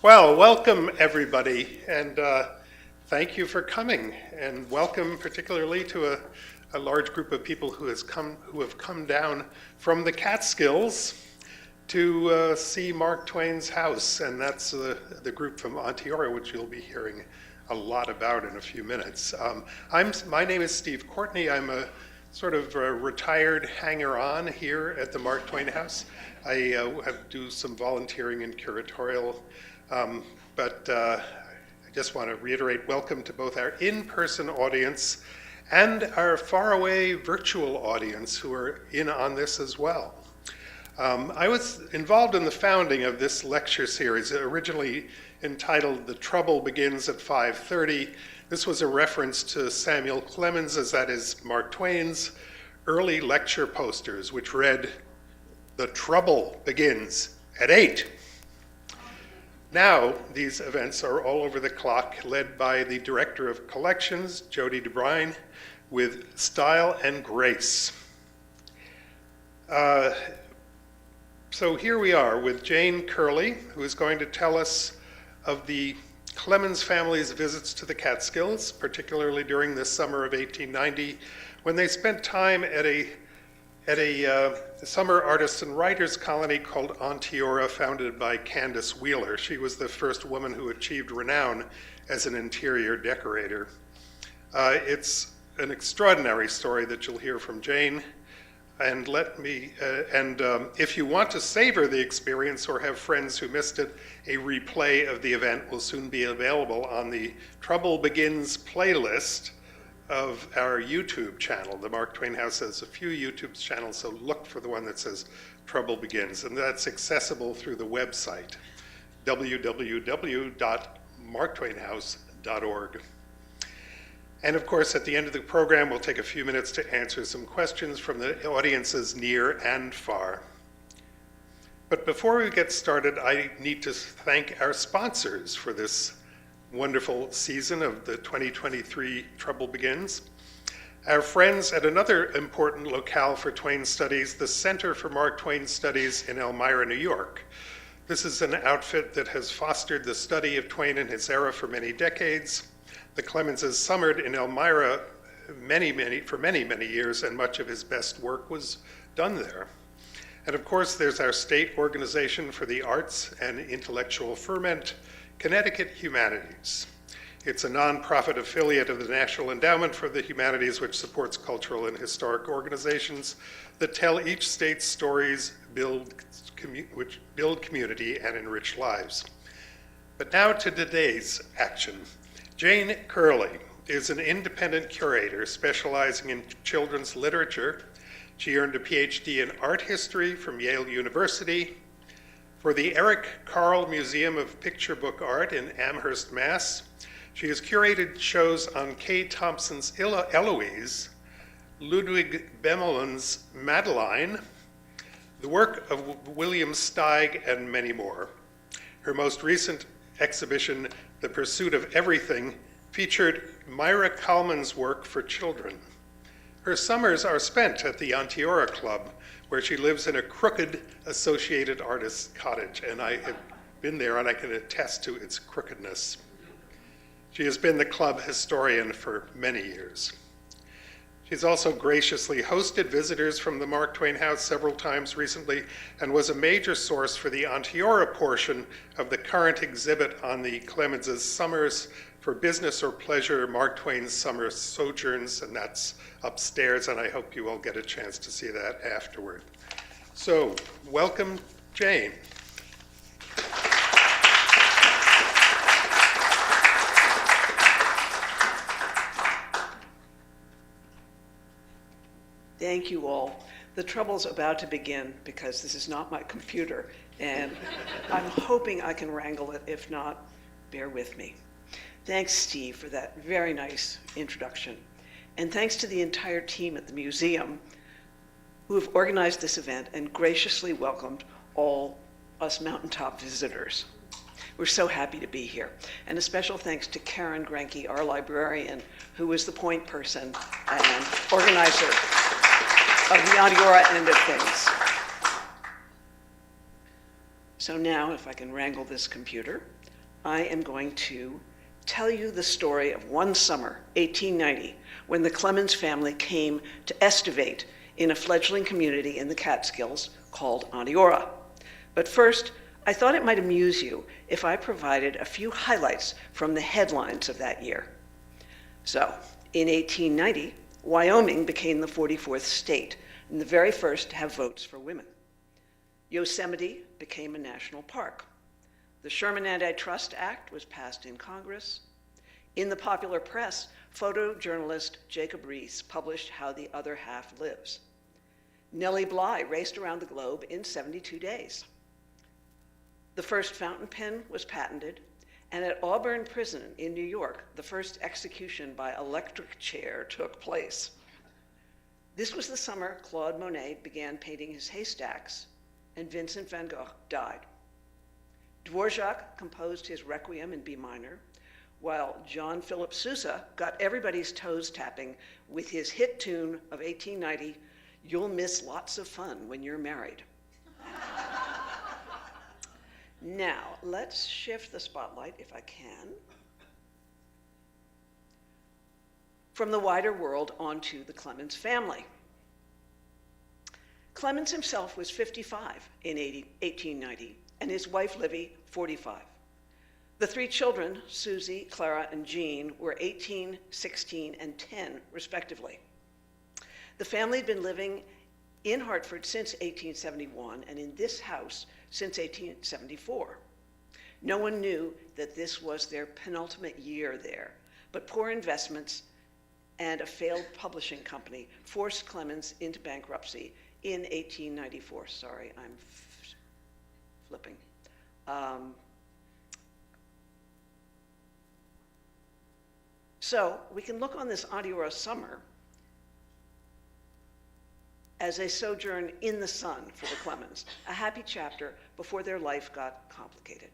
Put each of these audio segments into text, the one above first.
Well, welcome everybody, and thank you for coming, and welcome particularly to a large group of people who have come down from the Catskills to see Mark Twain's house, and that's the group from Onteora, which you'll be hearing a lot about in a few minutes. My name is Steve Courtney. I'm a sort of a retired hanger-on here at the Mark Twain House. I do some volunteering and curatorial, but I just want to reiterate welcome to both our in-person audience and our faraway virtual audience who are in on this as well. I was involved in the founding of this lecture series, originally entitled The Trouble Begins at 5:30. This was a reference to Samuel Clemens, as that is Mark Twain's, early lecture posters, which read, "The trouble begins at 8." Now, these events are all over the clock, led by the Director of Collections, Jody DeBrine, with style and grace. So here we are with Jane Curley, who is going to tell us of the Clemens family's visits to the Catskills, particularly during the summer of 1890, when they spent time at a summer artists and writers colony called Onteora, founded by Candace Wheeler. She was the first woman who achieved renown as an interior decorator. It's an extraordinary story that you'll hear from Jane. And if you want to savor the experience or have friends who missed it, a replay of the event will soon be available on the Trouble Begins playlist of our YouTube channel. The Mark Twain House has a few YouTube channels, so look for the one that says Trouble Begins, and that's accessible through the website, www.marktwainhouse.org. And of course, at the end of the program, we'll take a few minutes to answer some questions from the audiences near and far. But before we get started, I need to thank our sponsors for this wonderful season of the 2023 Trouble Begins. Our friends at another important locale for Twain Studies, the Center for Mark Twain Studies in Elmira, New York. This is an outfit that has fostered the study of Twain and his era for many decades. The Clemenses summered in Elmira for many, many years, and much of his best work was done there. And of course, there's our state organization for the arts and intellectual ferment, Connecticut Humanities. It's a nonprofit affiliate of the National Endowment for the Humanities, which supports cultural and historic organizations that tell each state's stories, which build community and enrich lives. But now to today's action. Jane Curley is an independent curator specializing in children's literature. She earned a PhD in art history from Yale University. For the Carle Museum of Picture Book Art in Amherst, Mass., she has curated shows on Thompson's Eloise, Ludwig Bemelmans Madeline, the work of William Steig, and many more. Her most recent exhibition, The Pursuit of Everything, featured Maira Kalman's work for children. Her summers are spent at the Onteora Club, where she lives in a crooked Associated Artists cottage, and I have been there and I can attest to its crookedness. She has been the club historian for many years. She's also graciously hosted visitors from the Mark Twain House several times recently and was a major source for the Onteora portion of the current exhibit on the Clemens' Summers for Business or Pleasure, Mark Twain's Summer Sojourns, and that's upstairs, and I hope you all get a chance to see that afterward. So, welcome, Jane. Thank you all. The trouble's about to begin because this is not my computer, and I'm hoping I can wrangle it. If not, bear with me. Thanks, Steve, for that very nice introduction. And thanks to the entire team at the museum who have organized this event and graciously welcomed all us mountaintop visitors. We're so happy to be here. And a special thanks to Karen Granke, our librarian, who was the point person and organizer of the Onteora end of things. So now, if I can wrangle this computer, I am going to tell you the story of one summer, 1890, when the Clemens family came to estivate in a fledgling community in the Catskills called Onteora. But first, I thought it might amuse you if I provided a few highlights from the headlines of that year. So, in 1890, Wyoming became the 44th state and the very first to have votes for women. Yosemite became a national park. The Sherman Antitrust Act was passed in Congress. In the popular press, photojournalist Jacob Riis published How the Other Half Lives. Nellie Bly raced around the globe in 72 days. The first fountain pen was patented, and at Auburn Prison in New York, the first execution by electric chair took place. This was the summer Claude Monet began painting his haystacks, and Vincent van Gogh died. Dvorak composed his Requiem in B minor, while John Philip Sousa got everybody's toes tapping with his hit tune of 1890, You'll Miss Lots of Fun When You're Married. Now, let's shift the spotlight, if I can, from the wider world onto the Clemens family. Clemens himself was 55 in 1890, and his wife, Livy, 45. The three children, Susie, Clara, and Jean, were 18, 16, and 10, respectively. The family had been living in Hartford since 1871, and in this house since 1874. No one knew that this was their penultimate year there, but poor investments and a failed publishing company forced Clemens into bankruptcy in 1894. Sorry, I'm flipping. So we can look on this Onteora summer as a sojourn in the sun for the Clemens, a happy chapter before their life got complicated.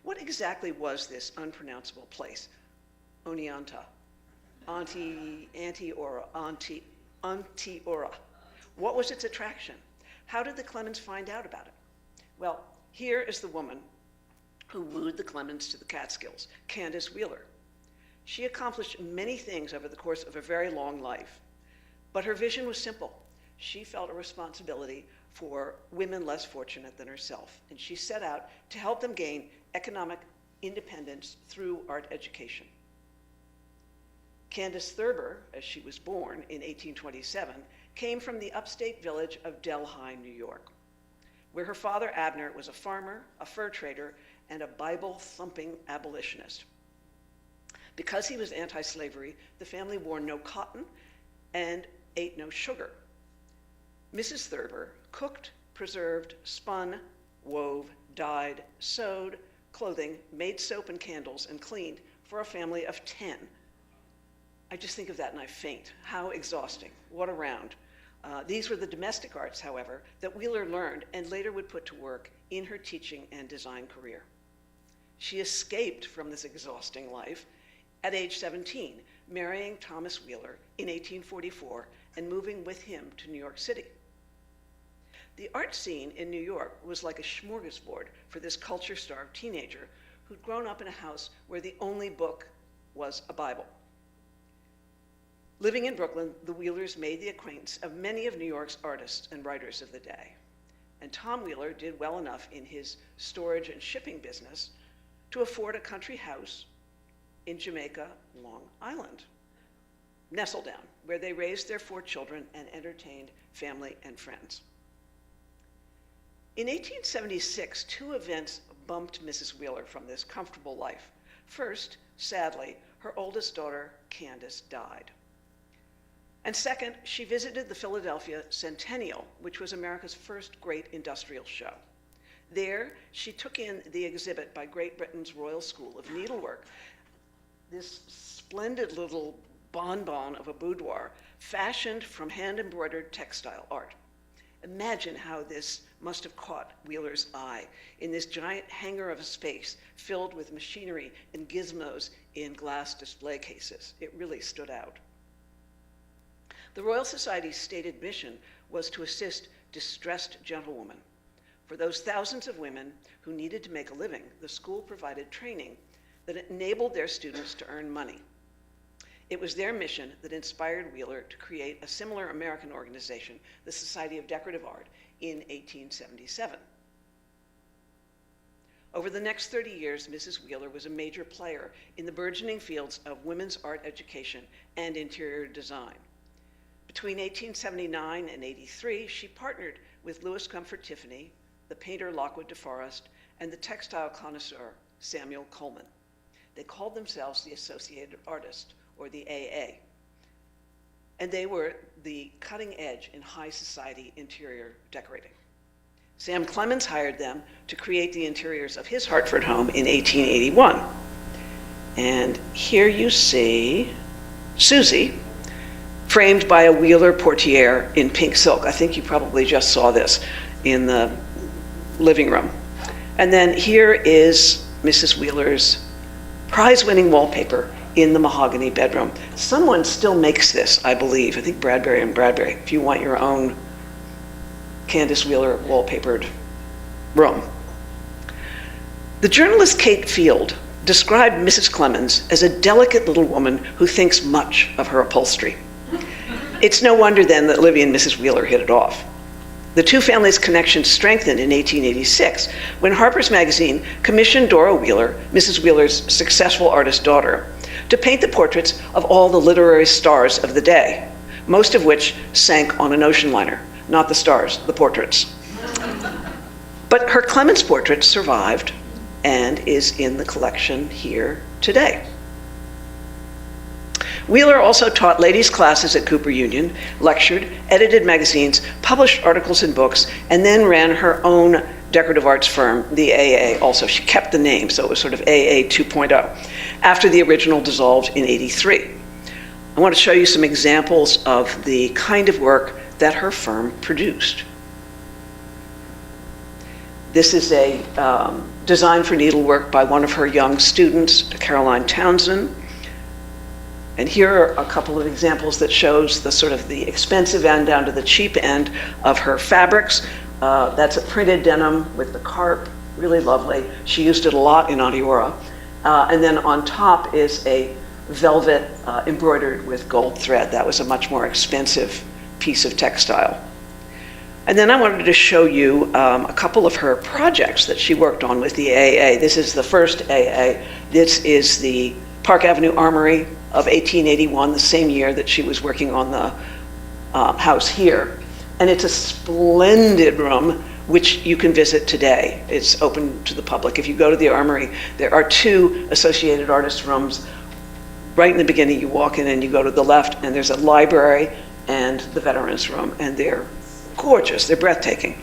What exactly was this unpronounceable place? Oneonta, Onteora. What was its attraction? How did the Clemens find out about it? Well, here is the woman who wooed the Clemens to the Catskills, Candace Wheeler. She accomplished many things over the course of a very long life, but her vision was simple. She felt a responsibility for women less fortunate than herself, and she set out to help them gain economic independence through art education. Candace Thurber, as she was born in 1827, came from the upstate village of Delhi, New York, where her father Abner was a farmer, a fur trader, and a Bible-thumping abolitionist. Because he was anti-slavery, the family wore no cotton and ate no sugar. Mrs. Thurber cooked, preserved, spun, wove, dyed, sewed clothing, made soap and candles, and cleaned for a family of 10. I just think of that and I faint. How exhausting. What a round. These were the domestic arts, however, that Wheeler learned and later would put to work in her teaching and design career. She escaped from this exhausting life at age 17, marrying Thomas Wheeler in 1844 and moving with him to New York City. The art scene in New York was like a smorgasbord for this culture-starved teenager who'd grown up in a house where the only book was a Bible. Living in Brooklyn, the Wheelers made the acquaintance of many of New York's artists and writers of the day. And Tom Wheeler did well enough in his storage and shipping business to afford a country house in Jamaica, Long Island, Nestledown, where they raised their 4 children and entertained family and friends. In 1876, 2 events bumped Mrs. Wheeler from this comfortable life. First, sadly, her oldest daughter, Candace, died. And second, she visited the Philadelphia Centennial, which was America's first great industrial show. There, she took in the exhibit by Great Britain's Royal School of Needlework, this splendid little bonbon of a boudoir fashioned from hand-embroidered textile art. Imagine how this must have caught Wheeler's eye in this giant hangar of a space filled with machinery and gizmos in glass display cases. It really stood out. The Royal Society's stated mission was to assist distressed gentlewomen. For those thousands of women who needed to make a living, the school provided training that enabled their students to earn money. It was their mission that inspired Wheeler to create a similar American organization, the Society of Decorative Art, in 1877. Over the next 30 years, Mrs. Wheeler was a major player in the burgeoning fields of women's art education and interior design. Between 1879 and 83, she partnered with Louis Comfort Tiffany, the painter Lockwood DeForest, and the textile connoisseur Samuel Coleman. They called themselves the Associated Artists, or the AA. And they were the cutting edge in high society interior decorating. Sam Clemens hired them to create the interiors of his Hartford home in 1881. And here you see Susie, framed by a Wheeler portiere in pink silk. I think you probably just saw this in the living room. And then here is Mrs. Wheeler's prize-winning wallpaper in the mahogany bedroom. Someone still makes this, I believe. I think Bradbury and Bradbury, if you want your own Candace Wheeler wallpapered room. The journalist Kate Field described Mrs. Clemens as a delicate little woman who thinks much of her upholstery. It's no wonder then that Livy and Mrs. Wheeler hit it off. The two families' connection strengthened in 1886 when Harper's Magazine commissioned Dora Wheeler, Mrs. Wheeler's successful artist daughter, to paint the portraits of all the literary stars of the day, most of which sank on an ocean liner. Not the stars, the portraits. But her Clemens portrait survived and is in the collection here today. Wheeler also taught ladies' classes at Cooper Union, lectured, edited magazines, published articles and books, and then ran her own decorative arts firm, the AA also. She kept the name, so it was sort of AA 2.0, after the original dissolved in '83. I want to show you some examples of the kind of work that her firm produced. This is a design for needlework by one of her young students, Caroline Townsend. And here are a couple of examples that shows the sort of the expensive end down to the cheap end of her fabrics. That's a printed denim with the carp, really lovely. She used it a lot in Onteora. And then on top is a velvet embroidered with gold thread. That was a much more expensive piece of textile. And then I wanted to show you a couple of her projects that she worked on with the AA. This is the first AA. This is the Park Avenue Armory of 1881, the same year that she was working on the house here. And it's a splendid room, which you can visit today. It's open to the public. If you go to the Armory, there are two Associated Artists rooms. Right in the beginning, you walk in and you go to the left, and there's a library and the Veterans Room, and they're gorgeous, they're breathtaking.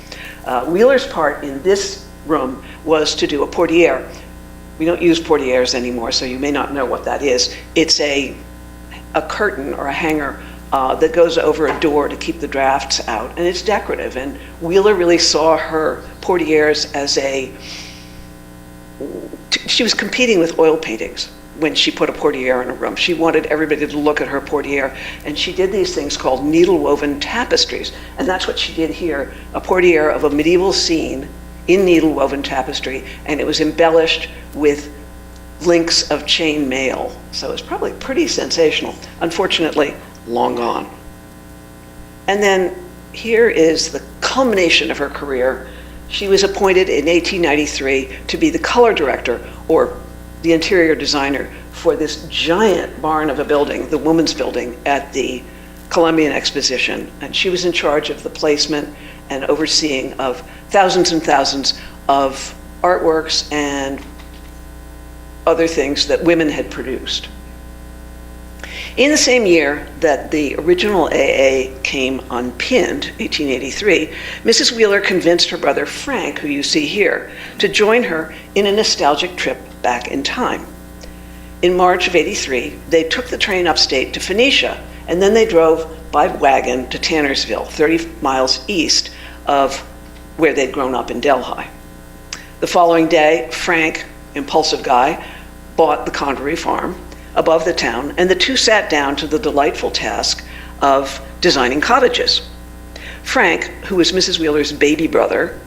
Wheeler's part in this room was to do a portiere. We don't use portieres anymore, so you may not know what that is. It's a curtain or a hanger that goes over a door to keep the drafts out, and it's decorative. And Wheeler really saw her portieres as she was competing with oil paintings when she put a portiere in a room. She wanted everybody to look at her portiere, and she did these things called needle-woven tapestries, and that's what she did here, a portiere of a medieval scene in needle-woven tapestry, and it was embellished with links of chain mail. So it's probably pretty sensational. Unfortunately, long gone. And then here is the culmination of her career. She was appointed in 1893 to be the color director, or the interior designer, for this giant barn of a building, the Women's Building at the Columbian Exposition. And she was in charge of the placement and overseeing of thousands and thousands of artworks and other things that women had produced. In the same year that the original AA came unpinned, 1883, Mrs. Wheeler convinced her brother Frank, who you see here, to join her in a nostalgic trip back in time. In March of '83, they took the train upstate to Phoenicia, and then they drove by wagon to Tannersville, 30 miles east of where they'd grown up in Delhi. The following day, Frank, impulsive guy, bought the Convery farm above the town, and the two sat down to the delightful task of designing cottages. Frank, who was Mrs. Wheeler's baby brother,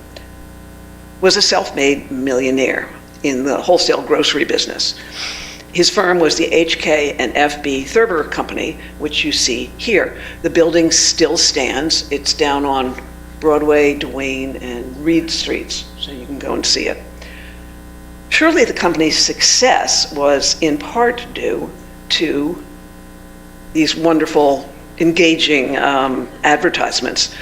was a self-made millionaire in the wholesale grocery business. His firm was the H.K. and F.B. Thurber Company, which you see here. The building still stands. It's down on Broadway, Duane, and Reed Streets, so you can go and see it. Surely the company's success was in part due to these wonderful, engaging advertisements.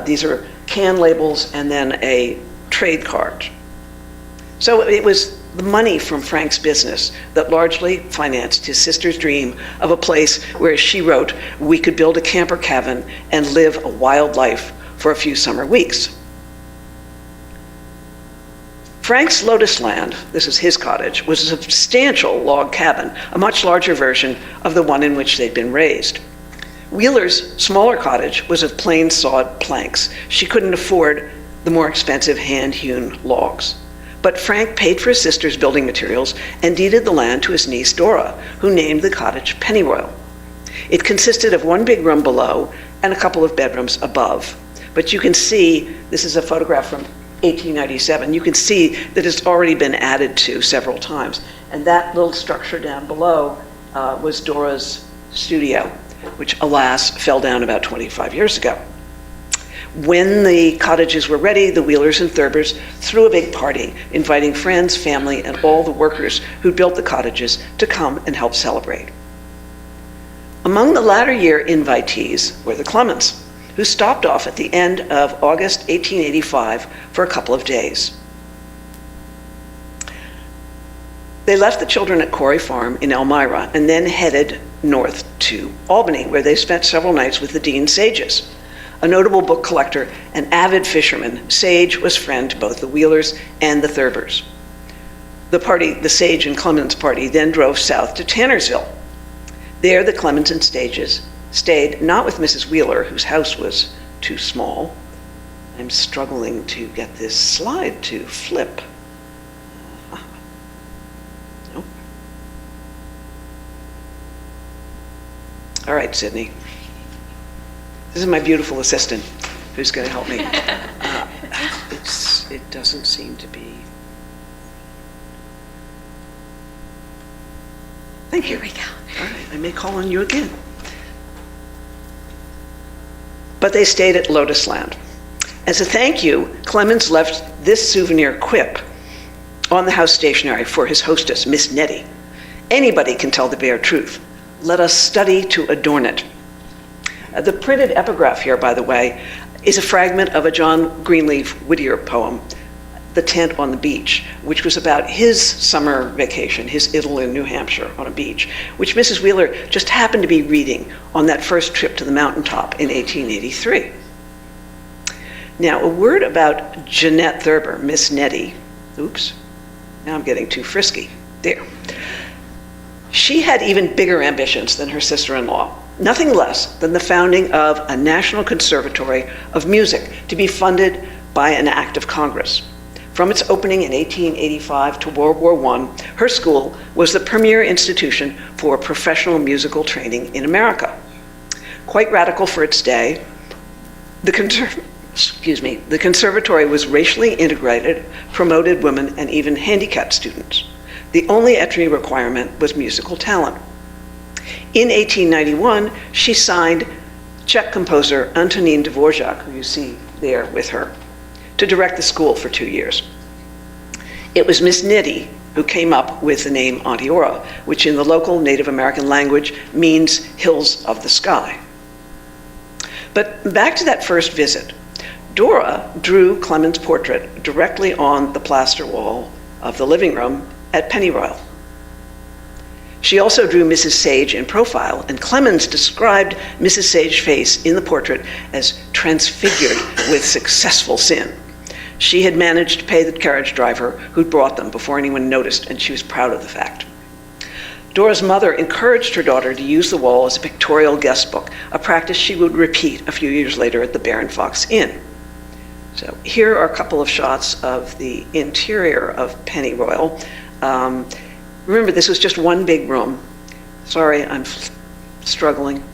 These are can labels and then a trade card. So it was the money from Frank's business that largely financed his sister's dream of a place where, as she wrote, we could build a camper cabin and live a wild life for a few summer weeks. Frank's Lotus Land, this is his cottage, was a substantial log cabin, a much larger version of the one in which they'd been raised. Wheeler's smaller cottage was of plain sawed planks. She couldn't afford the more expensive hand-hewn logs. But Frank paid for his sister's building materials and deeded the land to his niece Dora, who named the cottage Pennyroyal. It consisted of one big room below and a couple of bedrooms above. But you can see, this is a photograph from 1897, you can see that it's already been added to several times. And that little structure down below was Dora's studio, which alas fell down about 25 years ago. When the cottages were ready, the Wheelers and Thurbers threw a big party, inviting friends, family, and all the workers who built the cottages to come and help celebrate. Among the latter year invitees were the Clemens, who stopped off at the end of August 1885 for a couple of days. They left the children at Quarry Farm in Elmira and then headed north to Albany, where they spent several nights with the Dean Sages. A notable book collector and avid fisherman, Sage was friend to both the Wheelers and the Thurbers. The Sage and Clemens party then drove south to Tannersville. There, the Clemens and Stages stayed not with Mrs. Wheeler, whose house was too small. I'm struggling to get this slide to flip. Nope. All right, Sydney. This is my beautiful assistant who's going to help me. It doesn't seem to be. Thank you. Here we go. All right, I may call on you again. But they stayed at Lotus Land. As a thank you, Clemens left this souvenir quip on the house stationery for his hostess, Miss Nettie. Anybody can tell the bare truth. Let us study to adorn it. The printed epigraph here, by the way, is a fragment of a John Greenleaf Whittier poem, The Tent on the Beach, which was about his summer vacation, his idyll in New Hampshire on a beach, which Mrs. Wheeler just happened to be reading on that first trip to the mountaintop in 1883. Now, a word about Jeanette Thurber, Miss Nettie. Oops, now I'm getting too frisky. There. She had even bigger ambitions than her sister-in-law. Nothing less than the founding of a National Conservatory of Music to be funded by an act of Congress. From its opening in 1885 to World War I, her school was the premier institution for professional musical training in America. Quite radical for its day, the conservatory was racially integrated, promoted women, and even handicapped students. The only entry requirement was musical talent. In 1891, she signed Czech composer Antonín Dvořák, who you see there with her, to direct the school for 2 years. It was Miss Nettie who came up with the name Onteora, which in the local Native American language means hills of the sky. But back to that first visit. Dora drew Clemens' portrait directly on the plaster wall of the living room at Pennyroyal. She also drew Mrs. Sage in profile, and Clemens described Mrs. Sage's face in the portrait as transfigured with successful sin. She had managed to pay the carriage driver who'd brought them before anyone noticed, and she was proud of the fact. Dora's mother encouraged her daughter to use the wall as a pictorial guest book, a practice she would repeat a few years later at the Bear and Fox Inn. So here are a couple of shots of the interior of Pennyroyal. Remember, this was just one big room. Sorry, I'm struggling.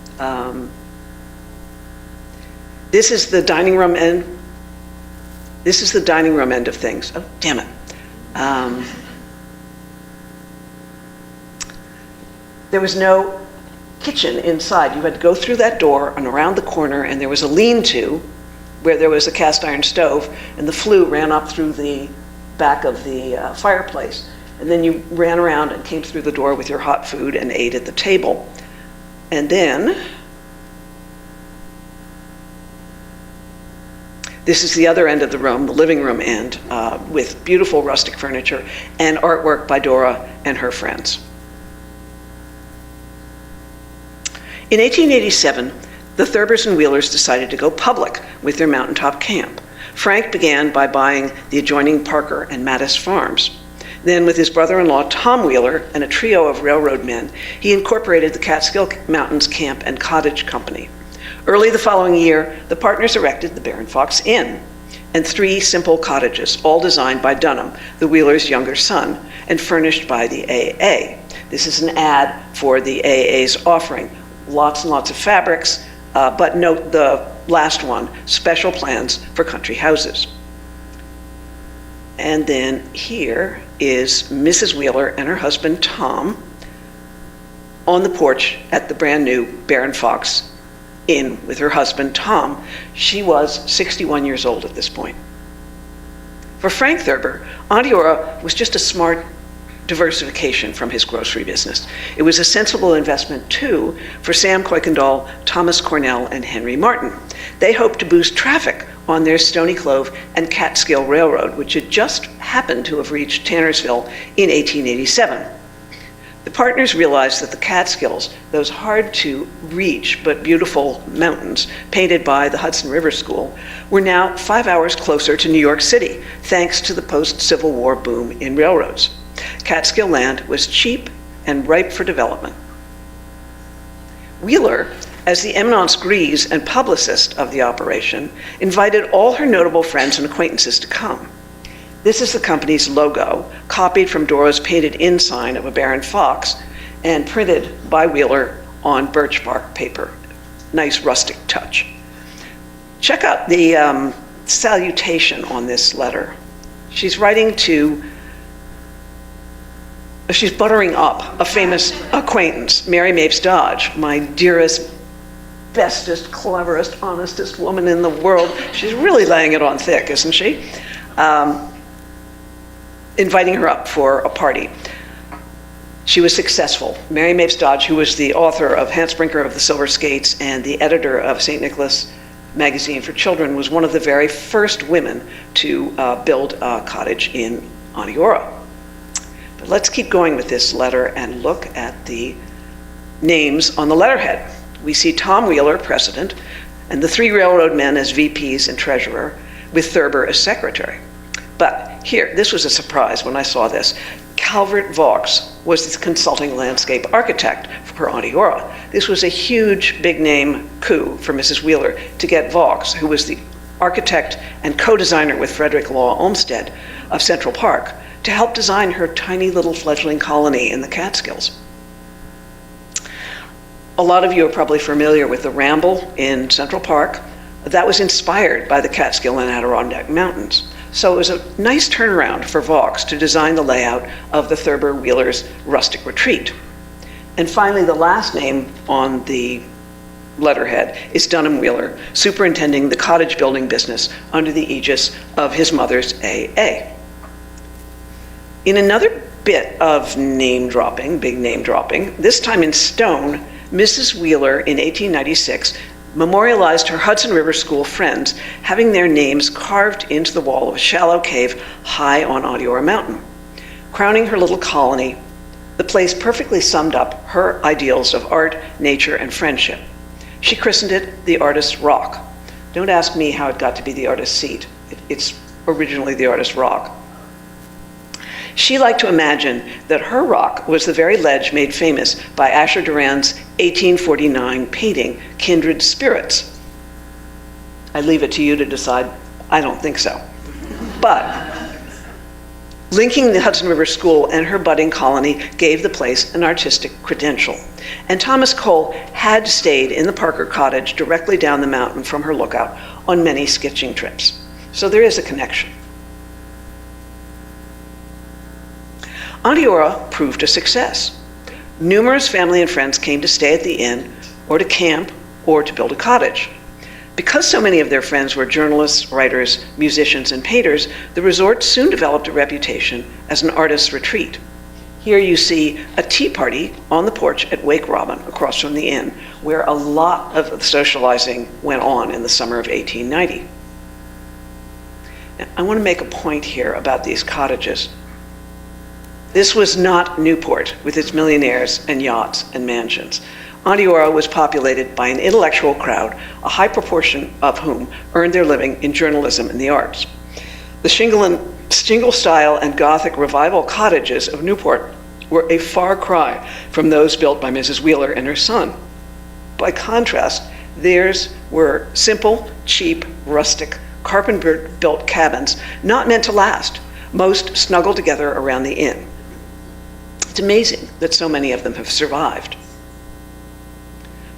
This is the dining room, and This is the dining room end of things. Oh, damn it. There was no kitchen inside. You had to go through that door and around the corner, and there was a lean-to where there was a cast iron stove, and the flue ran up through the back of the fireplace. And then you ran around and came through the door with your hot food and ate at the table. And then, this is the other end of the room, the living room end, with beautiful rustic furniture and artwork by Dora and her friends. In 1887, the Thurbers and Wheelers decided to go public with their mountaintop camp. Frank began by buying the adjoining Parker and Mattis farms. Then, with his brother-in-law Tom Wheeler and a trio of railroad men, he incorporated the Catskill Mountains Camp and Cottage Company. Early the following year, the partners erected the Bear and Fox Inn and 3 simple cottages, all designed by Dunham, the Wheelers' younger son, and furnished by the AA. This is an ad for the AA's offering. Lots and lots of fabrics, but note the last one, special plans for country houses. And then here is Mrs. Wheeler and her husband, Tom, on the porch at the brand new Bear and Fox Inn with her husband, Tom. She was 61 years old at this point. For Frank Thurber, Onteora was just a smart diversification from his grocery business. It was a sensible investment, too, for Sam Kuykendall, Thomas Cornell, and Henry Martin. They hoped to boost traffic on their Stony Clove and Catskill Railroad, which had just happened to have reached Tannersville in 1887. The partners realized that the Catskills, those hard-to-reach but beautiful mountains painted by the Hudson River School, were now 5 hours closer to New York City, thanks to the post-Civil War boom in railroads. Catskill land was cheap and ripe for development. Wheeler, as the eminence grise and publicist of the operation, invited all her notable friends and acquaintances to come. This is the company's logo, copied from Dora's painted-in sign of a Bear and Fox and printed by Wheeler on birch bark paper. Nice rustic touch. Check out the salutation on this letter. She's writing to She's buttering up a famous acquaintance, Mary Mapes Dodge, my dearest, bestest, cleverest, honestest woman in the world. She's really laying it on thick, isn't she? Inviting her up for a party. She was successful. Mary Mapes Dodge, who was the author of Hans Brinker of the Silver Skates and the editor of St. Nicholas magazine for children, was one of the very first women to build a cottage in Onteora. But let's keep going with this letter and look at the names on the letterhead. We see Tom Wheeler, president, and the 3 railroad men as VPs and treasurer, with Thurber as secretary. But here, this was a surprise when I saw this. Calvert Vaux was the consulting landscape architect for Onteora. This was a huge, big-name coup for Mrs. Wheeler to get Vaux, who was the architect and co-designer with Frederick Law Olmsted of Central Park, to help design her tiny little fledgling colony in the Catskills. A lot of you are probably familiar with the Ramble in Central Park. That was inspired by the Catskill and Adirondack Mountains. So it was a nice turnaround for Vaux to design the layout of the Thurber Wheelers' rustic retreat. And finally, the last name on the letterhead is Dunham Wheeler, superintending the cottage building business under the aegis of his mother's AA. In another bit of name dropping, big name dropping, this time in stone, Mrs. Wheeler in 1896 memorialized her Hudson River School friends having their names carved into the wall of a shallow cave high on Onteora Mountain. Crowning her little colony, the place perfectly summed up her ideals of art, nature, and friendship. She christened it the Artist's Rock. Don't ask me how it got to be the Artist's Seat. It's originally the Artist's Rock. She liked to imagine that her rock was the very ledge made famous by Asher Duran's 1849 painting, Kindred Spirits. I leave it to you to decide. I don't think so. But linking the Hudson River School and her budding colony gave the place an artistic credential. And Thomas Cole had stayed in the Parker cottage directly down the mountain from her lookout on many sketching trips. So there is a connection. Onteora proved a success. Numerous family and friends came to stay at the inn, or to camp, or to build a cottage. Because so many of their friends were journalists, writers, musicians, and painters, the resort soon developed a reputation as an artist's retreat. Here you see a tea party on the porch at Wake Robin, across from the inn, where a lot of the socializing went on in the summer of 1890. Now, I want to make a point here about these cottages. This was not Newport with its millionaires and yachts and mansions. Onteora was populated by an intellectual crowd, a high proportion of whom earned their living in journalism and the arts. The shingle-style and Gothic revival cottages of Newport were a far cry from those built by Mrs. Wheeler and her son. By contrast, theirs were simple, cheap, rustic, carpenter-built cabins, not meant to last, most snuggled together around the inn. It's amazing that so many of them have survived.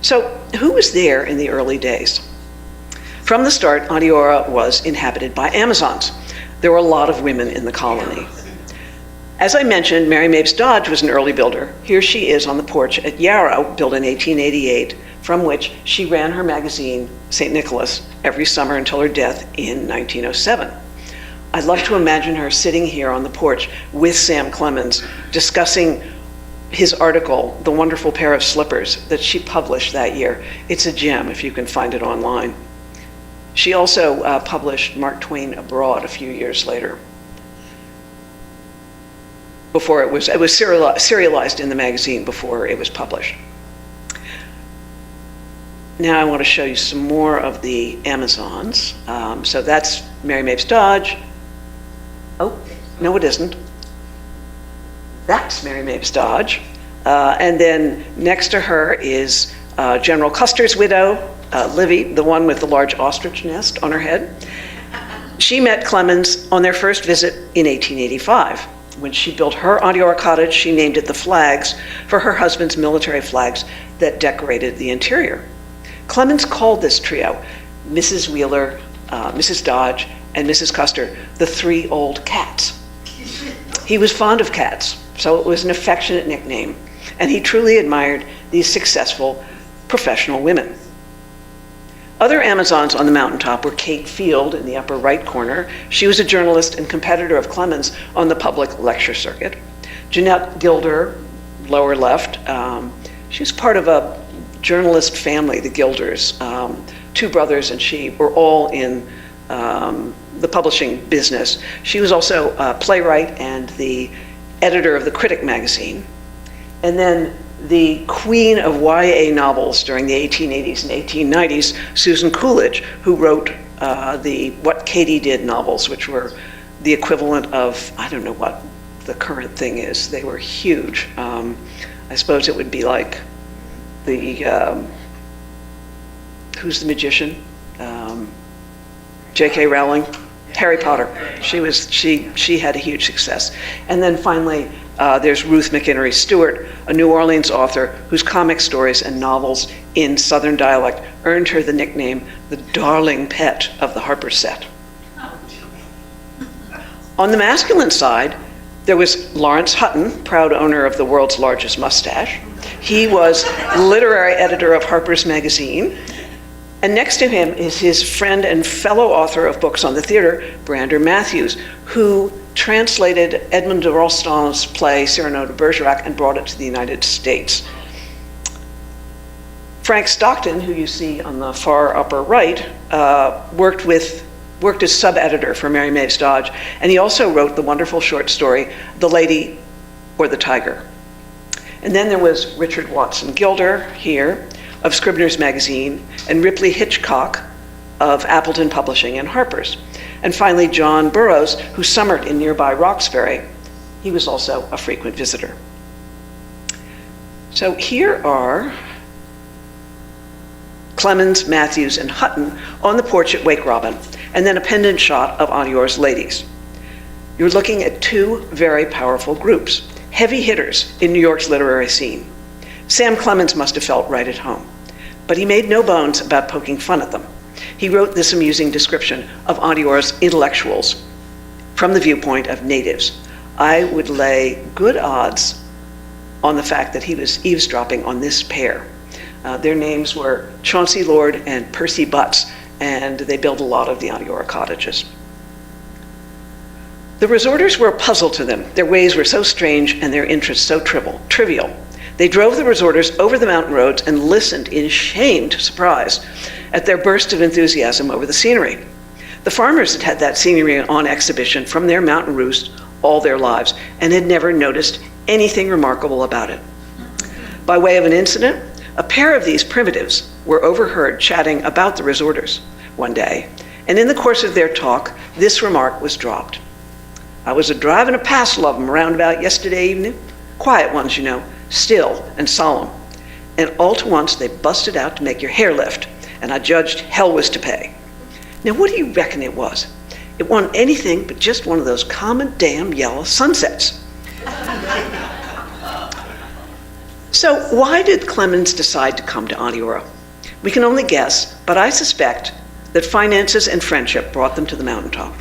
So, who was there in the early days? From the start, Onteora was inhabited by Amazons. There were a lot of women in the colony. As I mentioned, Mary Mapes Dodge was an early builder. Here she is on the porch at Yarrow, built in 1888, from which she ran her magazine, St. Nicholas, every summer until her death in 1907. I'd love to imagine her sitting here on the porch with Sam Clemens, discussing his article, The Wonderful Pair of Slippers, that she published that year. It's a gem if you can find it online. She also published Mark Twain Abroad a few years later. Before it was serialized in the magazine before it was published. Now I want to show you some more of the Amazons. So that's Mary Mapes Dodge. Oh, no it isn't. That's Mary Mapes Dodge. And then next to her is General Custer's widow, Livy, the one with the large ostrich nest on her head. She met Clemens on their first visit in 1885. When she built her Onteora cottage, she named it the Flags for her husband's military flags that decorated the interior. Clemens called this trio, Mrs. Wheeler, Mrs. Dodge, and Mrs. Custer, the three old cats. He was fond of cats, so it was an affectionate nickname, and he truly admired these successful professional women. Other Amazons on the mountaintop were Kate Field in the upper right corner. She was a journalist and competitor of Clemens on the public lecture circuit. Jeanette Gilder, lower left, she was part of a journalist family, the Gilders. Two brothers and she were all in the publishing business. She was also a playwright and the editor of the Critic magazine. And then the queen of YA novels during the 1880s and 1890s, Susan Coolidge, who wrote the What Katie Did novels, which were the equivalent of, I don't know what the current thing is. They were huge. I suppose it would be like the, who's the magician? J.K. Rowling, Harry Potter. She had a huge success. And then finally, there's Ruth McInnery Stewart, a New Orleans author whose comic stories and novels in Southern dialect earned her the nickname, the darling pet of the Harper set. On the masculine side, there was Lawrence Hutton, proud owner of the world's largest mustache. He was literary editor of Harper's Magazine. And next to him is his friend and fellow author of books on the theater, Brander Matthews, who translated Edmond de Rostan's play Cyrano de Bergerac and brought it to the United States. Frank Stockton, who you see on the far upper right, worked as sub-editor for Mary Mapes Dodge, and he also wrote the wonderful short story, The Lady or the Tiger. And then there was Richard Watson Gilder here, of Scribner's Magazine, and Ripley Hitchcock of Appleton Publishing and Harper's. And finally, John Burroughs, who summered in nearby Roxbury. He was also a frequent visitor. So here are Clemens, Matthews, and Hutton on the porch at Wake Robin, and then a pendant shot of Onteora's ladies. You're looking at two very powerful groups, heavy hitters in New York's literary scene. Sam Clemens must have felt right at home, but he made no bones about poking fun at them. He wrote this amusing description of Onteora's intellectuals from the viewpoint of natives. I would lay good odds on the fact that he was eavesdropping on this pair. Their names were Chauncey Lord and Percy Butts, and they built a lot of the Onteora cottages. The resorters were a puzzle to them. Their ways were so strange and their interests so trivial. They drove the resorters over the mountain roads and listened in shamed surprise at their burst of enthusiasm over the scenery. The farmers had had that scenery on exhibition from their mountain roost all their lives and had never noticed anything remarkable about it. By way of an incident, a pair of these primitives were overheard chatting about the resorters one day, and in the course of their talk, this remark was dropped. I was a-driving a passel of them around about yesterday evening, quiet ones, you know, still and solemn, and all to once they busted out to make your hair lift, and I judged hell was to pay. Now, what do you reckon it was? It wasn't anything but just one of those common damn yellow sunsets. So why did Clemens decide to come to Onteora? We can only guess, but I suspect that finances and friendship brought them to the mountaintop.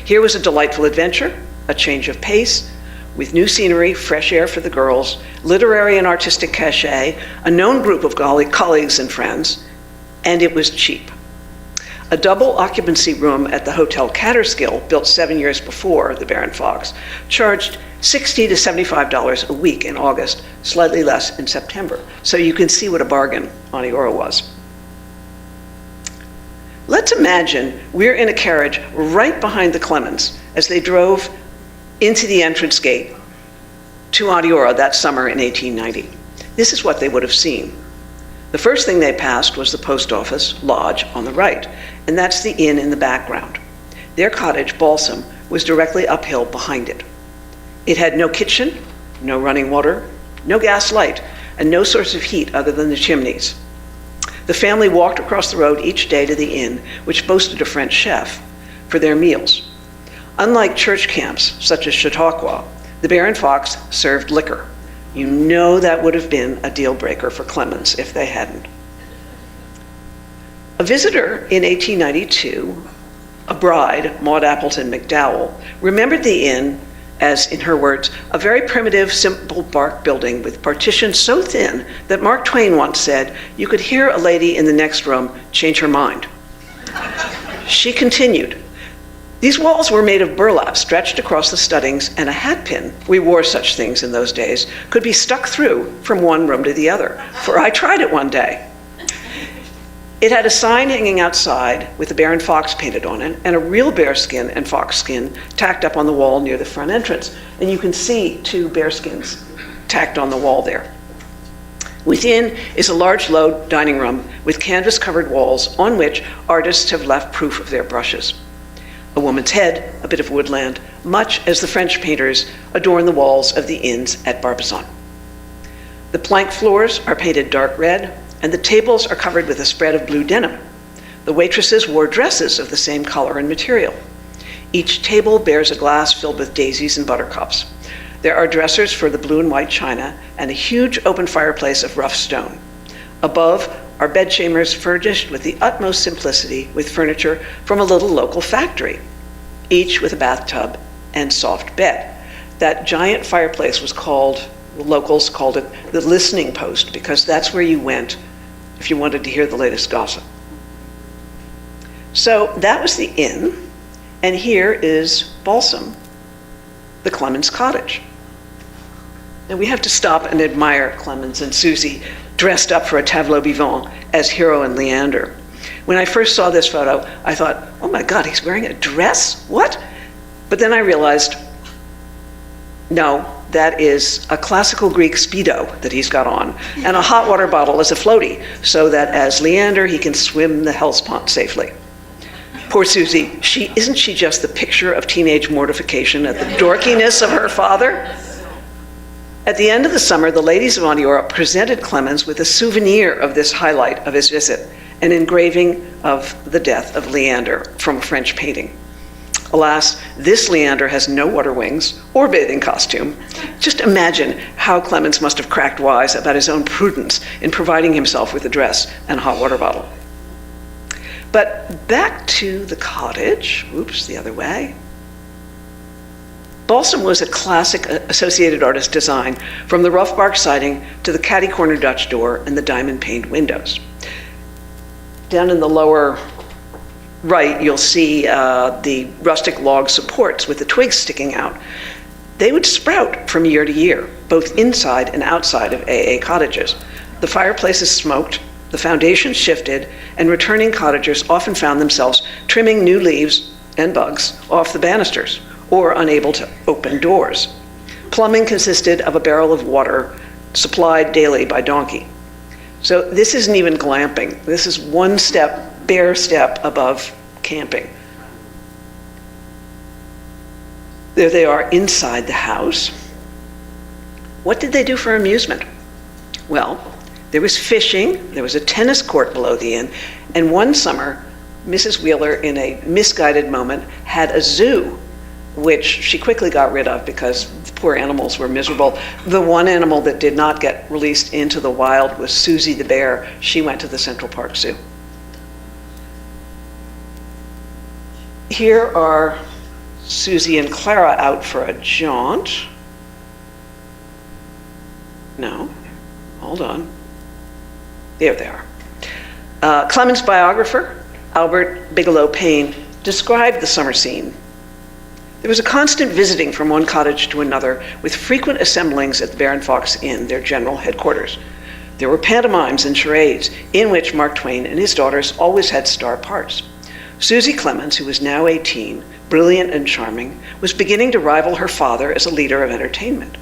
Here was a delightful adventure, a change of pace, with new scenery, fresh air for the girls, literary and artistic cachet, a known group of colleagues and friends, and it was cheap. A double occupancy room at the Hotel Catskills, built 7 years before the Bear and Fox, charged $60 to $75 a week in August, slightly less in September. So you can see what a bargain Onteora was. Let's imagine we're in a carriage right behind the Clemens as they drove into the entrance gate to Onteora that summer in 1890. This is what they would have seen. The first thing they passed was the post office lodge on the right, and that's the inn in the background. Their cottage, Balsam, was directly uphill behind it. It had no kitchen, no running water, no gas light, and no source of heat other than the chimneys. The family walked across the road each day to the inn, which boasted a French chef, for their meals. Unlike church camps, such as Chautauqua, the Bear and Fox served liquor. You know that would have been a deal breaker for Clemens if they hadn't. A visitor in 1892, a bride, Maud Appleton McDowell, remembered the inn as, in her words, a very primitive, simple bark building with partitions so thin that Mark Twain once said you could hear a lady in the next room change her mind. She continued, these walls were made of burlap stretched across the studdings, and a hat pin, we wore such things in those days, could be stuck through from one room to the other, for I tried it one day. It had a sign hanging outside with the bear and fox painted on it, and a real bear skin and fox skin tacked up on the wall near the front entrance. And you can see 2 bear skins tacked on the wall there. Within is a large, low dining room with canvas-covered walls on which artists have left proof of their brushes. A woman's head, a bit of woodland, much as the French painters adorn the walls of the inns at Barbizon. The plank floors are painted dark red, and the tables are covered with a spread of blue denim. The waitresses wore dresses of the same color and material. Each table bears a glass filled with daisies and buttercups. There are dressers for the blue and white china and a huge open fireplace of rough stone. Above are bedchambers furnished with the utmost simplicity with furniture from a little local factory, each with a bathtub and soft bed. That giant fireplace was called, the locals called it the listening post, because that's where you went if you wanted to hear the latest gossip. So that was the inn, and here is Balsam, the Clemens cottage. Now we have to stop and admire Clemens and Susie dressed up for a tableau vivant as Hero and Leander. When I first saw this photo, I thought, oh my God, he's wearing a dress? What? But then I realized, no, that is a classical Greek Speedo that he's got on, and a hot water bottle as a floaty, so that as Leander, he can swim the Hellespont safely. Poor Susie, isn't she just the picture of teenage mortification at the dorkiness of her father? At the end of the summer, the ladies of Onteora presented Clemens with a souvenir of this highlight of his visit, an engraving of the death of Leander from a French painting. Alas, this Leander has no water wings or bathing costume. Just imagine how Clemens must have cracked wise about his own prudence in providing himself with a dress and a hot water bottle. But back to the cottage. Oops, the other way. Balsam was a classic associated artist design, from the rough bark siding to the catty-corner Dutch door and the diamond-paned windows. Down in the lower right, you'll see the rustic log supports with the twigs sticking out. They would sprout from year to year, both inside and outside of AA cottages. The fireplaces smoked, the foundations shifted, and returning cottagers often found themselves trimming new leaves and bugs off the banisters, or unable to open doors. Plumbing consisted of a barrel of water supplied daily by donkey. So this isn't even glamping. This is one step, bare step above camping. There they are inside the house. What did they do for amusement? Well, there was fishing, there was a tennis court below the inn, and one summer, Mrs. Wheeler, in a misguided moment, had a zoo, which she quickly got rid of because the poor animals were miserable. The one animal that did not get released into the wild was Susie the bear. She went to the Central Park Zoo. Here are Susie and Clara out for a jaunt. No, hold on. There they are. Clemens' biographer, Albert Bigelow Payne, described the summer scene. There was a constant visiting from one cottage to another, with frequent assemblings at the Bear and Fox Inn, their general headquarters. There were pantomimes and charades, in which Mark Twain and his daughters always had star parts. Susie Clemens, who was now 18, brilliant and charming, was beginning to rival her father as a leader of entertainment.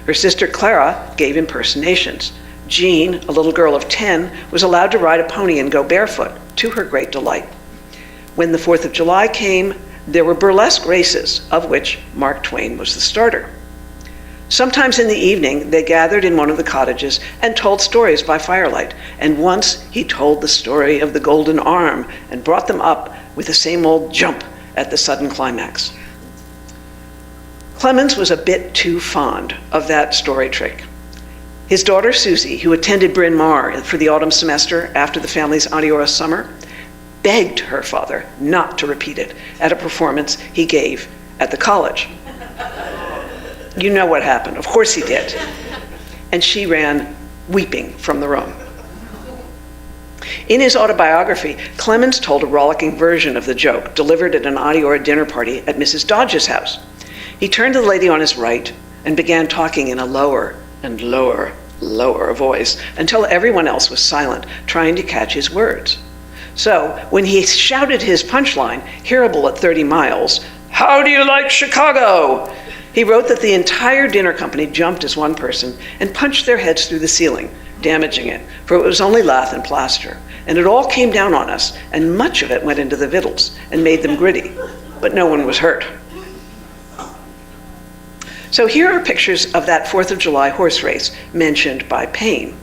Her sister Clara gave impersonations. Jean, a little girl of 10, was allowed to ride a pony and go barefoot, to her great delight. When the 4th of July came, there were burlesque races, of which Mark Twain was the starter. Sometimes in the evening, they gathered in one of the cottages and told stories by firelight, and once he told the story of the golden arm and brought them up with the same old jump at the sudden climax. Clemens was a bit too fond of that story trick. His daughter Susie, who attended Bryn Mawr for the autumn semester after the family's Onteora summer, begged her father not to repeat it at a performance he gave at the college. You know what happened. Of course he did. And she ran weeping from the room. In his autobiography, Clemens told a rollicking version of the joke delivered at an Onteora dinner party at Mrs. Dodge's house. He turned to the lady on his right and began talking in a lower and lower voice until everyone else was silent, trying to catch his words. So when he shouted his punchline, hearable at 30 miles, "How do you like Chicago?" he wrote that the entire dinner company jumped as one person and punched their heads through the ceiling, damaging it, for it was only lath and plaster. And it all came down on us, and much of it went into the victuals and made them gritty, but no one was hurt. So here are pictures of that 4th of July horse race mentioned by Payne.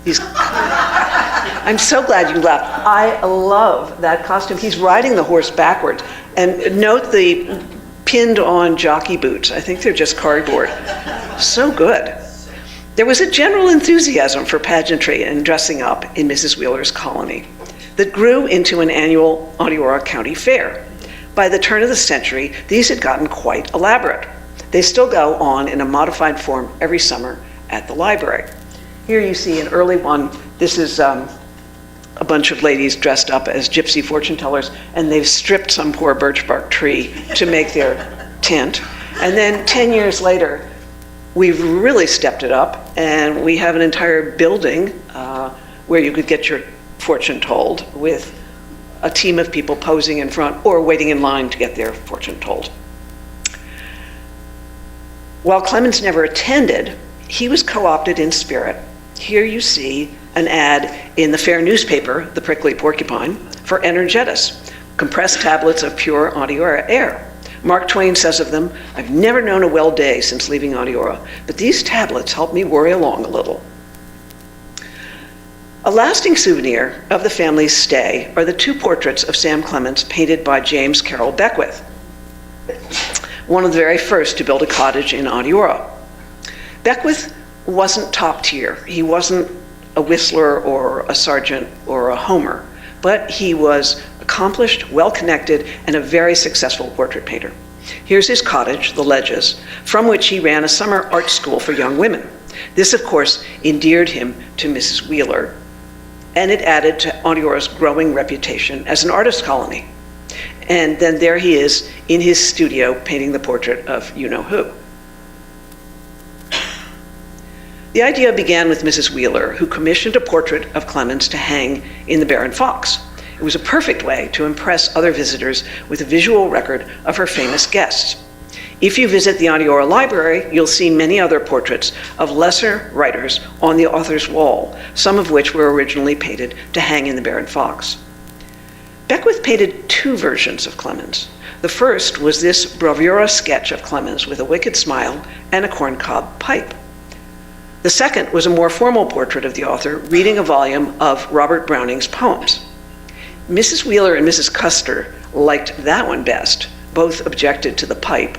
I'm so glad you laughed. I love that costume. He's riding the horse backwards. And note the pinned on jockey boots. I think they're just cardboard. So good. There was a general enthusiasm for pageantry and dressing up in Mrs. Wheeler's colony that grew into an annual Onteora County Fair. By the turn of the century, these had gotten quite elaborate. They still go on in a modified form every summer at the library. Here you see an early one. This is a bunch of ladies dressed up as gypsy fortune tellers, and they've stripped some poor birch bark tree to make their tent. And then 10 years later, we've really stepped it up, and we have an entire building where you could get your fortune told with a team of people posing in front or waiting in line to get their fortune told. While Clemens never attended, he was co-opted in spirit. Here you see an ad in the fair newspaper, the Prickly Porcupine, for Energetis, compressed tablets of pure Onteora air. Mark Twain says of them, "I've never known a well day since leaving Onteora, but these tablets help me worry along a little." A lasting souvenir of the family's stay are the 2 portraits of Sam Clemens painted by James Carroll Beckwith, one of the very first to build a cottage in Onteora. Beckwith wasn't top tier. He wasn't a Whistler or a Sargent or a Homer, but he was accomplished, well-connected, and a very successful portrait painter. Here's his cottage, the Ledges, from which he ran a summer art school for young women. This, of course, endeared him to Mrs. Wheeler, and it added to Onteora's growing reputation as an artist colony. And then there he is in his studio painting the portrait of you-know-who. The idea began with Mrs. Wheeler, who commissioned a portrait of Clemens to hang in the Bear and Fox. It was a perfect way to impress other visitors with a visual record of her famous guests. If you visit the Onteora Library, you'll see many other portraits of lesser writers on the author's wall, some of which were originally painted to hang in the Bear and Fox. Beckwith painted two versions of Clemens. The first was this bravura sketch of Clemens with a wicked smile and a corncob pipe. The second was a more formal portrait of the author reading a volume of Robert Browning's poems. Mrs. Wheeler and Mrs. Custer liked that one best. Both objected to the pipe.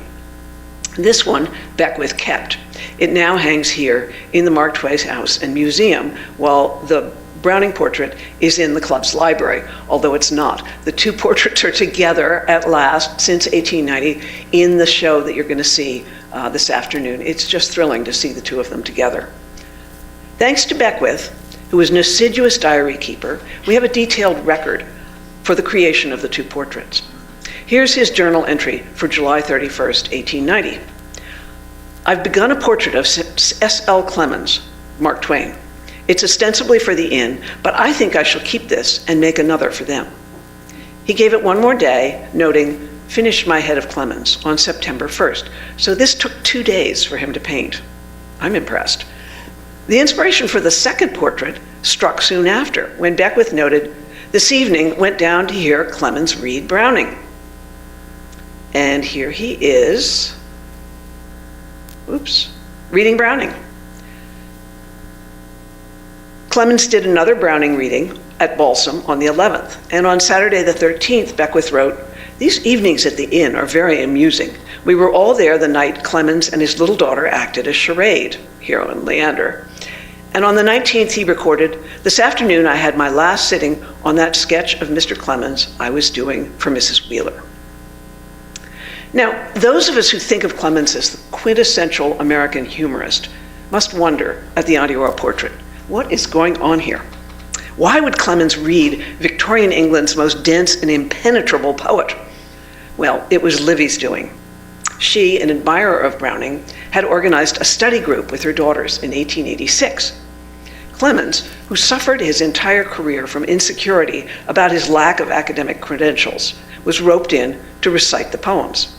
This one Beckwith kept. It now hangs here in the Mark Twain House Museum, while the Browning portrait is in the club's library, although it's not. The two portraits are together at last since 1890 in the show that you're going to see this afternoon. It's just thrilling to see the two of them together. Thanks to Beckwith, who was an assiduous diary keeper, we have a detailed record for the creation of the two portraits. Here's his journal entry for July 31st, 1890. I've begun a portrait of S.L. Clemens, Mark Twain. It's ostensibly for the inn, but I think I shall keep this and make another for them. He gave it one more day, noting, finished my head of Clemens on September 1st. So this took 2 days for him to paint. I'm impressed. The inspiration for the second portrait struck soon after, when Beckwith noted, this evening went down to hear Clemens read Browning. And here he is, reading Browning. Clemens did another Browning reading at Balsam on the 11th, and on Saturday the 13th, Beckwith wrote, these evenings at the inn are very amusing. We were all there the night Clemens and his little daughter acted a charade, Hero and Leander. And on the 19th, he recorded, this afternoon I had my last sitting on that sketch of Mr. Clemens I was doing for Mrs. Wheeler. Now, those of us who think of Clemens as the quintessential American humorist must wonder at the Onteora portrait. What is going on here? Why would Clemens read Victorian England's most dense and impenetrable poet? Well, it was Livy's doing. She, an admirer of Browning, had organized a study group with her daughters in 1886. Clemens, who suffered his entire career from insecurity about his lack of academic credentials, was roped in to recite the poems.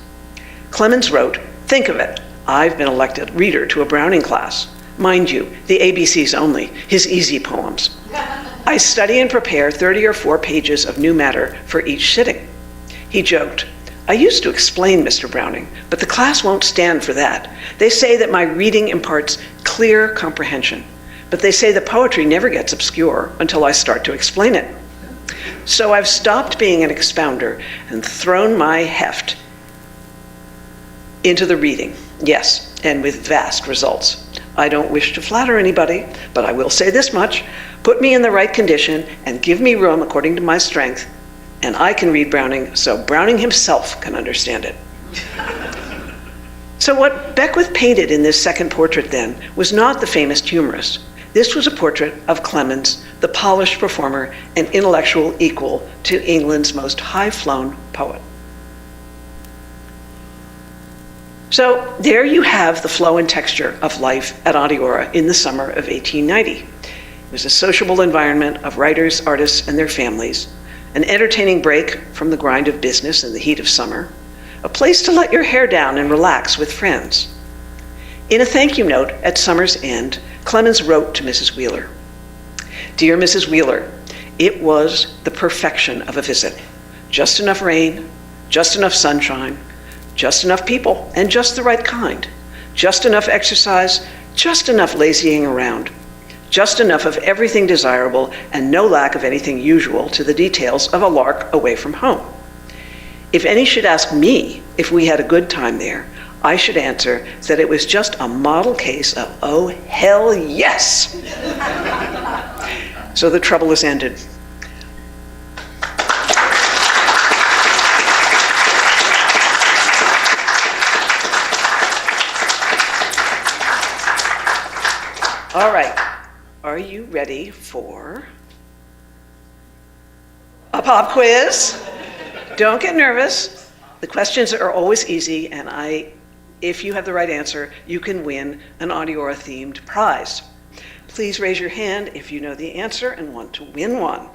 Clemens wrote, think of it, I've been elected reader to a Browning class. Mind you, the ABCs only, his easy poems. I study and prepare 30 or 4 pages of new matter for each sitting. He joked, I used to explain Mr. Browning, but the class won't stand for that. They say that my reading imparts clear comprehension, but they say the poetry never gets obscure until I start to explain it. So I've stopped being an expounder and thrown my heft into the reading. Yes, and with vast results. I don't wish to flatter anybody, but I will say this much. Put me in the right condition and give me room according to my strength, and I can read Browning so Browning himself can understand it. So what Beckwith painted in this second portrait then was not the famous humorist. This was a portrait of Clemens, the polished performer and intellectual equal to England's most high-flown poet. So there you have the flow and texture of life at Onteora in the summer of 1890. It was a sociable environment of writers, artists, and their families, an entertaining break from the grind of business in the heat of summer, a place to let your hair down and relax with friends. In a thank you note at summer's end, Clemens wrote to Mrs. Wheeler, Dear Mrs. Wheeler, it was the perfection of a visit. Just enough rain, just enough sunshine, just enough people, and just the right kind. Just enough exercise, just enough lazying around. Just enough of everything desirable and no lack of anything usual to the details of a lark away from home. If any should ask me if we had a good time there, I should answer that it was just a model case of, oh, hell yes. So the trouble is ended. are you ready for a pop quiz? Don't get nervous. The questions are always easy, and if you have the right answer, you can win an Onteora themed prize. Please raise your hand if you know the answer and want to win one.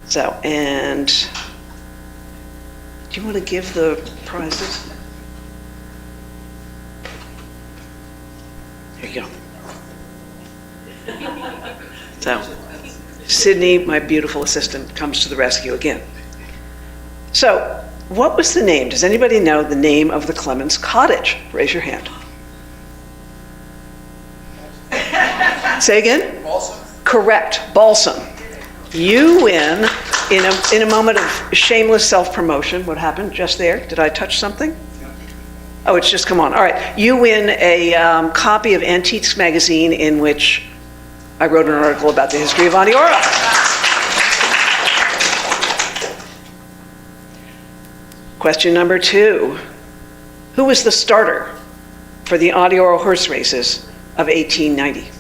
So, and do you want to give the prizes? There you go. So, Sydney, my beautiful assistant, comes to the rescue again. So, what was the name? Does anybody know the name of the Clemens cottage? Raise your hand. Say again? Balsam. Correct, balsam. You win in a moment of shameless self-promotion. What happened just there? Did I touch something? Oh, it's just come on. All right. You win a copy of Antiques magazine in which I wrote an article about the history of Onteora. Question number 2. Who was the starter for the Onteora horse races of 1890?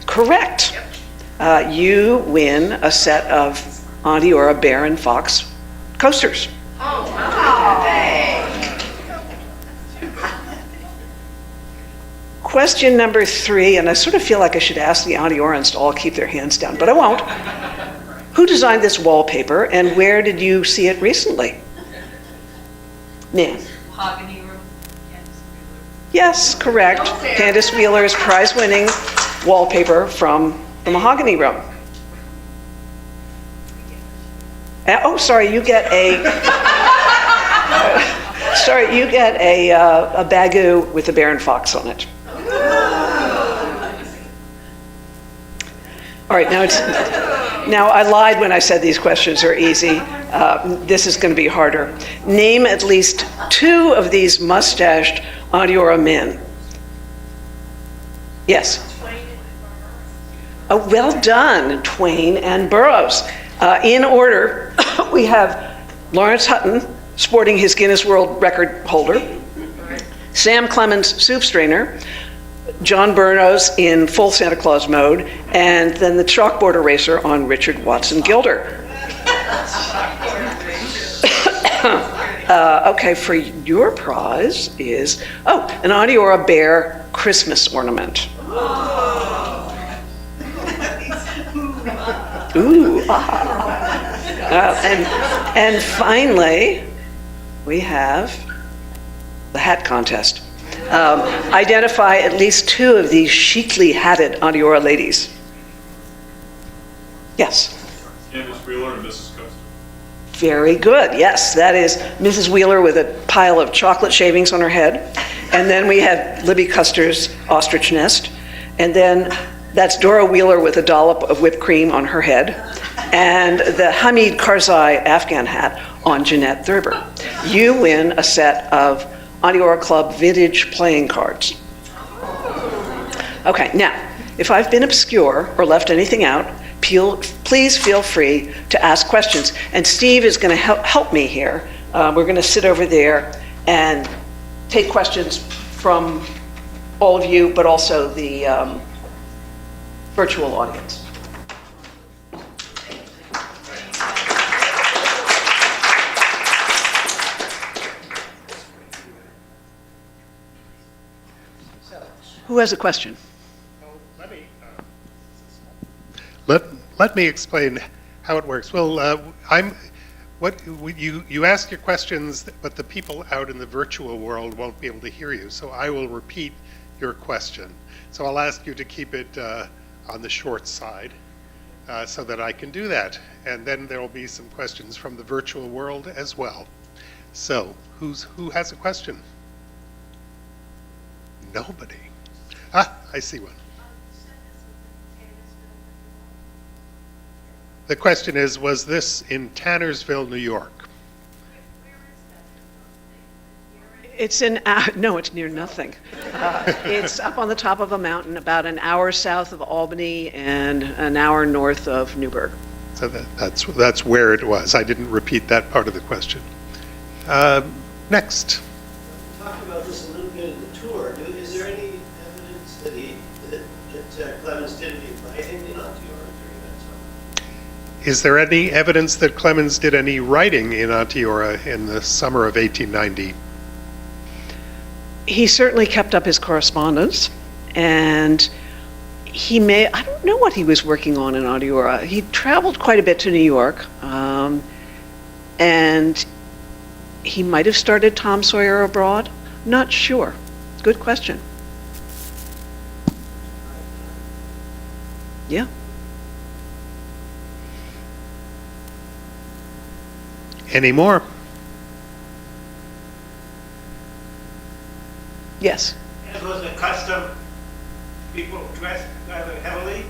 Correct. You win a set of Onteora Bear and Fox coasters. Oh, wow. Question number 3, and I sort of feel like I should ask the Onteorans to all keep their hands down, but I won't. Who designed this wallpaper, and where did you see it recently? Nan. Mahogany room, Candace Wheeler. Yes, correct. Candace Wheeler's prize-winning wallpaper from the Mahogany Room. Oh, sorry, you get a a bagu with a bear and fox on it. All right, now I lied when I said these questions are easy. This is going to be harder. Name at least 2 of these mustached Onteora men. Yes. Oh, well done, Twain and Burroughs. In order, we have Lawrence Hutton, sporting his Guinness World Record holder, Sam Clemens, soup strainer, John Burroughs in full Santa Claus mode, and then the chalkboard eraser on Richard Watson Gilder. Okay, for your prize is, an Onteora bear Christmas ornament. Ooh, and finally, we have the hat contest. Identify at least 2 of these chicly hatted Onteora ladies. Yes? Candace Wheeler and Mrs. Coaster. Very good, yes. That is Mrs. Wheeler with a pile of chocolate shavings on her head. And then we have Libby Custer's ostrich nest. And then that's Dora Wheeler with a dollop of whipped cream on her head. And the Hamid Karzai Afghan hat on Jeanette Thurber. You win a set of Onteora Club vintage playing cards. Okay, now, if I've been obscure or left anything out, please feel free to ask questions. And Steve is going to help me here. We're going to sit over there and take questions from all of you, but also the virtual audience. Who has a question? Let me explain how it works. Well, you ask your questions, but the people out in the virtual world won't be able to hear you. So I will repeat your question. So I'll ask you to keep it on the short side so that I can do that. And then there will be some questions from the virtual world as well. So who has a question? Nobody. I see one. The question is, was this in Tannersville, New York? It's no, it's near nothing. It's up on the top of a mountain about an hour south of Albany and an hour north of Newburgh. So that's where it was. I didn't repeat that part of the question. Next. Talked about this a little bit in the tour. Is there any that Clemens didn't invite him in Onteora during that summer. Is there any evidence that Clemens did any writing in Onteora in the summer of 1890? He certainly kept up his correspondence, and I don't know what he was working on in Onteora. He traveled quite a bit to New York, and he might have started Tom Sawyer abroad. Not sure. Good question. Yeah. Any more? Yes. As was the custom, people dressed rather heavily.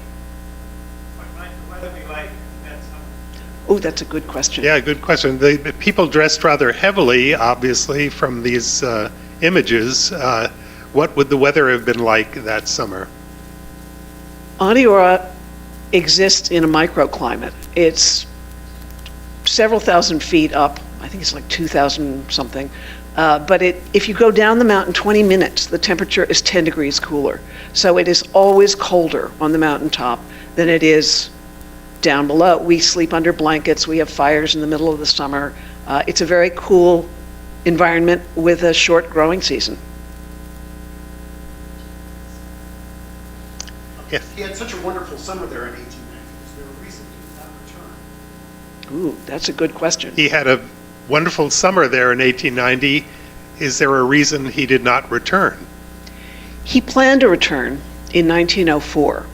What might the weather be like that summer? Oh, that's a good question. Yeah, good question. The people dressed rather heavily, obviously, from these images. What would the weather have been like that summer? Onteora exists in a microclimate. It's several thousand feet up. I think it's like 2,000 something. But if you go down the mountain 20 minutes, the temperature is 10 degrees cooler. So it is always colder on the mountaintop than it is down below. We sleep under blankets. We have fires in the middle of the summer. It's a very cool environment with a short growing season. Yes. He had such a wonderful summer there in 1890. Is there a reason he did not return? Ooh, that's a good question. He had a wonderful summer there in 1890. Is there a reason he did not return? He planned to return in 1904,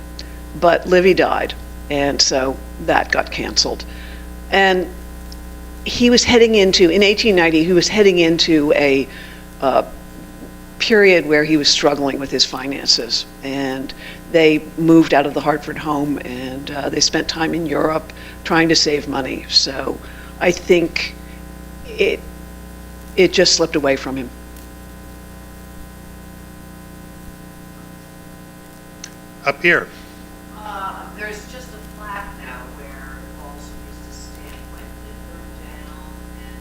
but Livy died, and so that got canceled. And he was heading into, in 1890, he was heading into a period where he was struggling with his finances. And they moved out of the Hartford home, and they spent time in Europe trying to save money. So I think it just slipped away from him. Up here. There's just a plaque now where Balsam used to stand when it burned down, and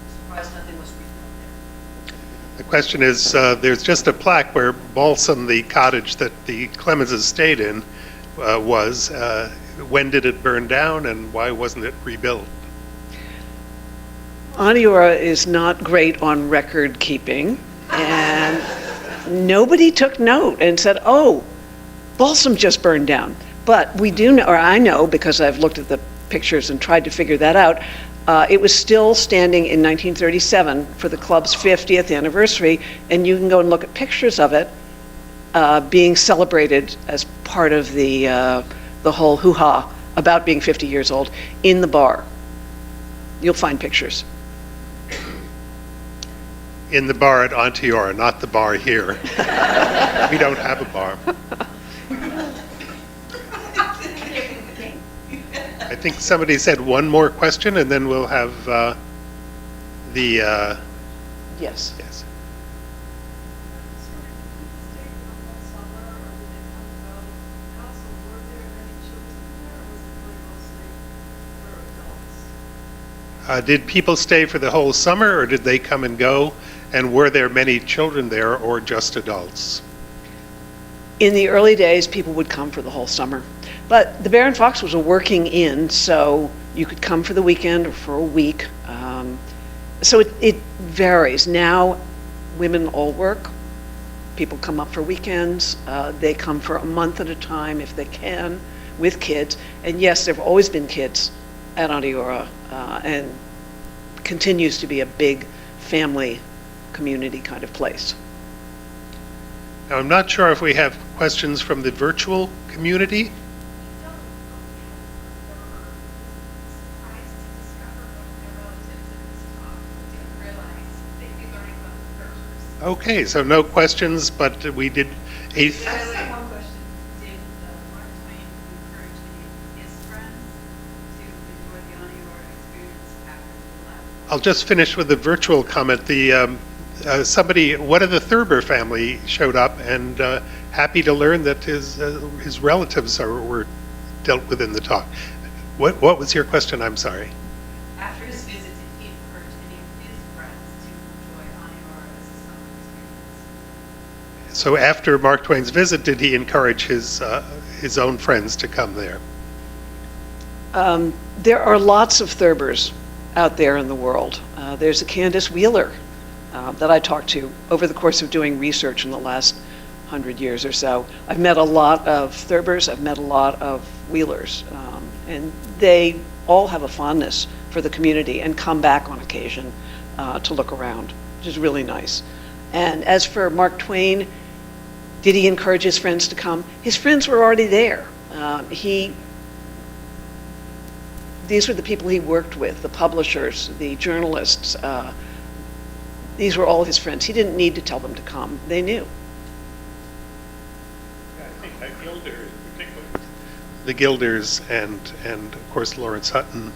I'm surprised nothing was rebuilt there. The question is, there's just a plaque where Balsam, the cottage that the Clemenses stayed in, was. When did it burn down, and why wasn't it rebuilt? Onteora is not great on record keeping, and nobody took note and said, oh, Balsam just burned down. But we do know, or I know because I've looked at the pictures and tried to figure that out, it was still standing in 1937 for the club's 50th anniversary, and you can go and look at pictures of it being celebrated as part of the whole hoo-ha about being 50 years old in the bar. You'll find pictures. In the bar at Onteora, not the bar here. We don't have a bar. I think somebody said one more question, and then we'll have Yes. yes. Did people stay for the whole summer, or did they come and go? And were there many children there, or just adults? In the early days, people would come for the whole summer. But the Bear and Fox was a working inn, so you could come for the weekend or for a week. So it varies. Now, women all work. People come up for weekends. They come for a month at a time if they can, with kids. And yes, there have always been kids at Onteora, and continues to be a big family community kind of place. Now, I'm not sure if we have questions from the virtual community. Okay, so no questions, but we did a. I just have one question. Did Mark Twain encourage any of his friends to enjoy the Onteora experience after he left? I'll just finish with the virtual comment. One of the Thurber family showed up, and happy to learn that his relatives were dealt with in the talk. What was your question? I'm sorry. After his visit, did he encourage any of his friends to enjoy Onteora as a summer experience? So after Mark Twain's visit, did he encourage his own friends to come there? There are lots of Thurbers out there in the world. There's a Candace Wheeler that I talked to over the course of doing research in the last 100 years or so. I've met a lot of Thurbers, I've met a lot of Wheelers, and they all have a fondness for the community and come back on occasion to look around, which is really nice. And as for Mark Twain, did he encourage his friends to come? His friends were already there. These were the people he worked with, the publishers, the journalists. These were all his friends. He didn't need to tell them to come. They knew. I think that Gilder in particular. The Gilders and of course Lawrence Hutton,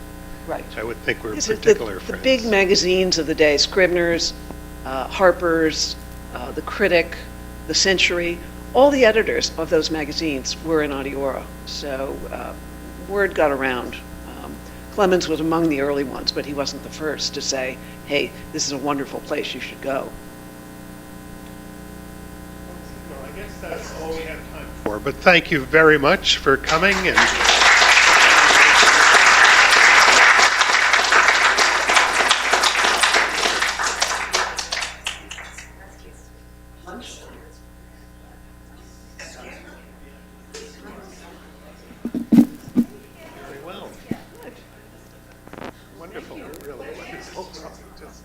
Right. I would think were These are particular the friends. big magazines of the day, Scribner's, Harper's, The Critic, The Century, all the editors of those magazines were in Onteora. So word got around. Clemens was among the early ones, but he wasn't the first to say, hey, this is a wonderful place, you should go. Well, I guess that's all we have time for, but thank you very much for coming. And very well. Wonderful, really wonderful. Just